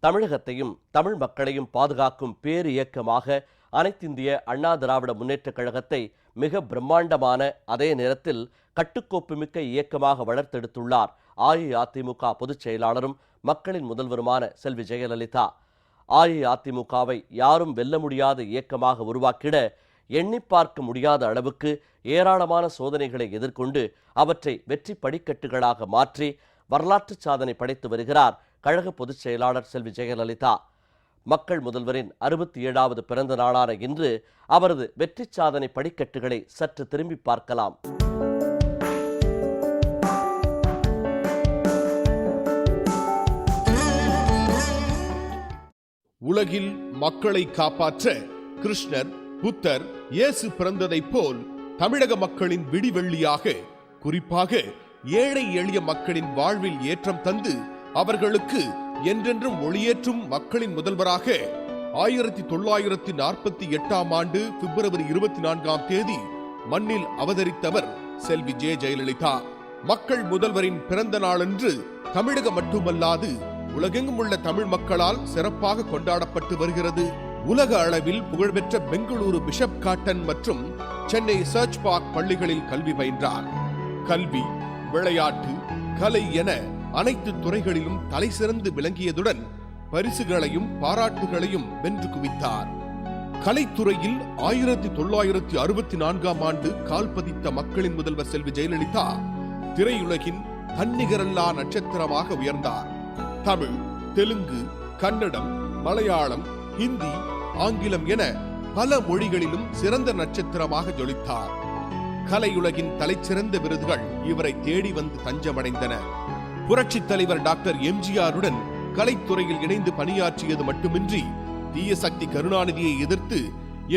தமிழகத்தையும் தமிழ் மக்களையும் பாதுகாக்கும் பேர் இயக்கமாக அனைத்திந்திய அண்ணா திராவிட முன்னேற்றக் கழகத்தை மிக பிரம்மாண்டமான அதே நேரத்தில் கட்டுக்கோப்புமிக்க இயக்கமாக வளர்த்தெடுத்துள்ளார் அஇஅதிமுக பொதுச் செயலாளரும் மக்களின் முதல்வருமான செல்வி ஜெயலலிதா. அஇஅதிமுகவை யாரும் வெல்ல முடியாத இயக்கமாக உருவாக்கிட எண்ணி பார்க்க முடியாத அளவுக்கு ஏராளமான சோதனைகளை எதிர்கொண்டு அவற்றை வெற்றி படிக்கட்டுகளாக மாற்றி வரலாற்று சாதனை படைத்து வருகிறார் கழக பொதுச் செயலாளர் செல்வி ஜெயலலிதா. மக்கள் முதல்வரின் 67வது பிறந்த நாளான இன்று அவரது வெற்றி சாதனை படிக்கட்டுகளை சற்று திரும்பி பார்க்கலாம். உலகில் மக்களை காப்பாற்ற கிருஷ்ணர், புத்தர், இயேசு பிறந்ததைப் போல் தமிழக மக்களின் விடிவெள்ளியாக, குறிப்பாக ஏழை எளிய மக்களின் வாழ்வில் ஏற்றம் தந்து அவர்களுக்கு என்றென்றும் ஒளியேற்றும் மக்களின் முதல்வராக 1948ஆம் ஆண்டு பிப்ரவரி 24ஆம் தேதி மண்ணில் அவதரித்தவர் செல்வி ஜெயலலிதா. மக்கள் முதல்வரின் பிறந்த நாளன்று தமிழகம் மட்டுமல்லாது உலகெங்கும் உள்ள தமிழ் மக்களால் சிறப்பாக கொண்டாடப்பட்டு வருகிறது. உலக அளவில் புகழ்பெற்ற பெங்களூரு பிஷப் காட்டன் மற்றும் சென்னை சர்ச் பார்க் பள்ளிகளில் கல்வி பயின்றார். கல்வி, விளையாட்டு, கலை என அனைத்து துறைகளிலும் தலை சிறந்து விளங்கியதுடன் பரிசுகளையும் பாராட்டுகளையும் வென்று குவித்தார். கலைத்துறையில் 1964ஆம் ஆண்டு கால் பதித்த மக்களின் முதல்வர் செல்வி ஜெயலலிதா திரையுலகின் தன்னிகரல்லா நட்சத்திரமாக உயர்ந்தார். தமிழ், தெலுங்கு, கன்னடம், மலையாளம், ஹிந்தி, ஆங்கிலம் என பல மொழிகளிலும் சிறந்த நட்சத்திரமாக ஜொலித்தார். கலையுலகின் தலைச்சிறந்த விருதுகள் இவரை தேடி வந்து தஞ்சமடைந்தன. புரட்சி தலைவர் டாக்டர் எம்ஜிஆருடன் கலைத்துறையில் இணைந்து பணியாற்றியது மட்டுமின்றி தீய சக்தி கருணாநிதியை எதிர்த்து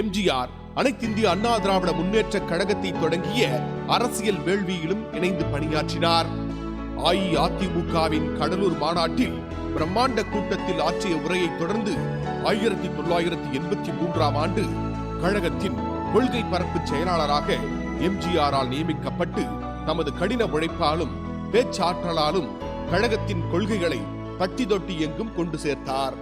எம்ஜிஆர் அனைத்திந்திய அண்ணா திராவிட முன்னேற்ற கழகத்தை தொடங்கிய அரசியல் வேள்வியிலும் இணைந்து பணியாற்றினார். அஇஅதிமுகவின் கடலூர் மாநாட்டில் பிரம்மாண்ட கூட்டத்தில் ஆற்றிய உரையை தொடர்ந்து 1983ஆம் ஆண்டு கழகத்தின் கொள்கை பரப்பு செயலாளராக எம்ஜிஆரால் நியமிக்கப்பட்டு தமது கடின உழைப்பாலும் பேச்சாற்றலாலும் கழகத்தின் கொள்கைகளை பட்டி தொட்டி எங்கும் கொண்டு சேர்த்தார்.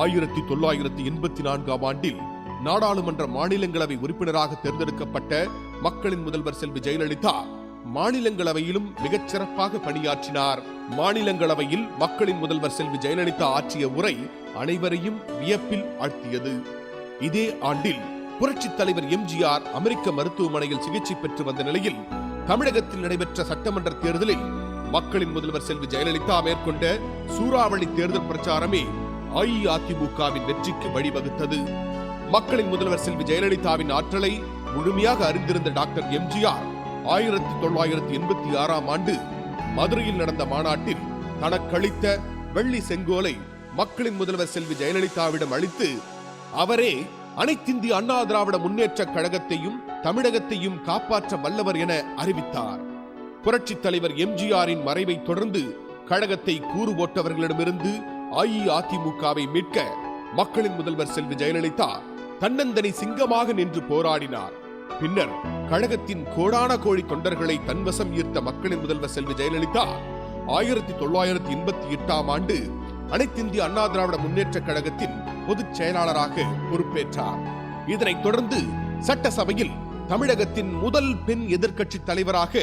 1984ஆம் ஆண்டில் நாடாளுமன்ற மாநிலங்களவை உறுப்பினராக தேர்ந்தெடுக்கப்பட்ட மக்களின் முதல்வர் செல்வி ஜெயலலிதா மாநிலங்களவையிலும் மிகச் சிறப்பாக பணியாற்றினார். மாநிலங்களவையில் மக்களின் முதல்வர் செல்வி ஜெயலலிதா ஆற்றிய உரை அனைவரையும் வியப்பில் ஆழ்த்தியது. இதே ஆண்டில் புரட்சி தலைவர் எம்ஜிஆர் அமெரிக்க மருத்துவமனையில் சிகிச்சை பெற்று வந்த நிலையில் தமிழகத்தில் நடைபெற்ற சட்டமன்ற தேர்தலில் மக்களின் முதல்வர் செல்வி ஜெயலலிதா மேற்கொண்ட சூறாவளி தேர்தல் பிரச்சாரமே அஇஅதிமுகவின் வெற்றிக்கு வழிவகுத்தது. மக்களின் முதல்வர் செல்வி ஜெயலலிதாவின் ஆற்றலை முழுமையாக அறிந்திருந்த டாக்டர் எம்ஜிஆர் 1986ஆம் ஆண்டு மதுரையில் நடந்த மாநாட்டில் தனக்களித்த வெள்ளி செங்கோலை மக்களின் முதல்வர் செல்வி ஜெயலலிதாவிடம் அளித்து அவரே அனைத்திந்திய அண்ணா திராவிட முன்னேற்ற கழகத்தையும் தமிழகத்தையும் காப்பாற்ற வல்லவர் என அறிவித்தார். புரட்சி தலைவர் எம்ஜிஆரின் மறைவை தொடர்ந்து கழகத்தை கூறு போட்டவர்களிடமிருந்து அஇஅதிமுகவை மீட்க மக்களின் முதல்வர் செல்வி ஜெயலலிதா தன்னந்தனி சிங்கமாக நின்று போராடினார். பின்னர் கழகத்தின் கோடான கோடி தொண்டர்களை தன்வசம் ஈர்த்த மக்களின் முதல்வர் செல்வி ஜெயலலிதா 1988ஆம் ஆண்டு அனைத்திந்திய அண்ணா திராவிட முன்னேற்ற கழகத்தின் பொதுச் செயலாளராக பொறுப்பேற்றார். இதனைத் தொடர்ந்து சட்டசபையில் தமிழகத்தின் முதல் பெண் எதிர்க்கட்சி தலைவராக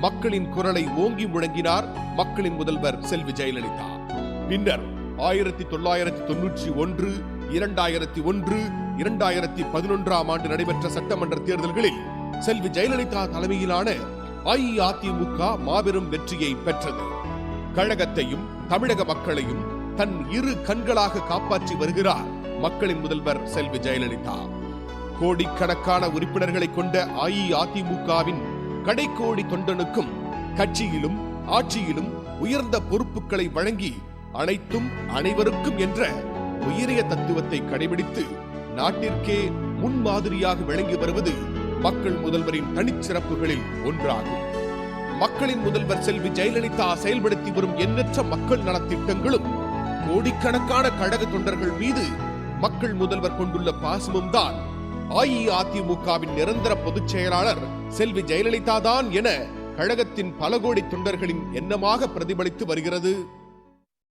மக்களின் குரலை ஓங்கி முழங்கினார் மக்களின் முதல்வர் செல்வி ஜெயலலிதா. பின்னர் 1991, 2001, 2011ஆம் ஆண்டு நடைபெற்ற சட்டமன்ற தேர்தல்களில் செல்வி ஜெயலலிதா தலைமையிலான அஇஅதிமுக மாபெரும் வெற்றியை பெற்றது. கழகத்தையும் தமிழக மக்களையும் தன் இரு கண்களாக காப்பாற்றி வருகிறார் மக்களின் முதல்வர் செல்வி ஜெயலலிதா. கோடிக்கணக்கான உறுப்பினர்களை கொண்ட அஇஅதிமுகவின் கடைக்கோடி தொண்டனுக்கும் கட்சியிலும் ஆட்சியிலும் உயர்ந்த பொறுப்புகளை வழங்கி அனைத்தும் அனைவருக்கும் என்ற உயரிய தத்துவத்தை கடைபிடித்து நாட்டிற்கே முன்மாதிரியாக விளங்கி வருவது மக்கள் முதல்வரின் தனிச்சிறப்புகளில் ஒன்றாகும். மக்களின் முதல்வர் செல்வி ஜெயலலிதா செயல்படுத்தி வரும் எண்ணற்ற மக்கள் நலத்திட்டங்களும் கோடிக்கணக்கான கழக தொண்டர்கள் மீது மக்கள் முதல்வர் கொண்டுள்ள பாசமும் தான் அஇஅதிமுகவின் நிரந்தர பொதுச் செயலாளர் செல்வி ஜெயலலிதா தான் என கழகத்தின் பல கோடி தொண்டர்களின் எண்ணமாக பிரதிபலித்து வருகிறது.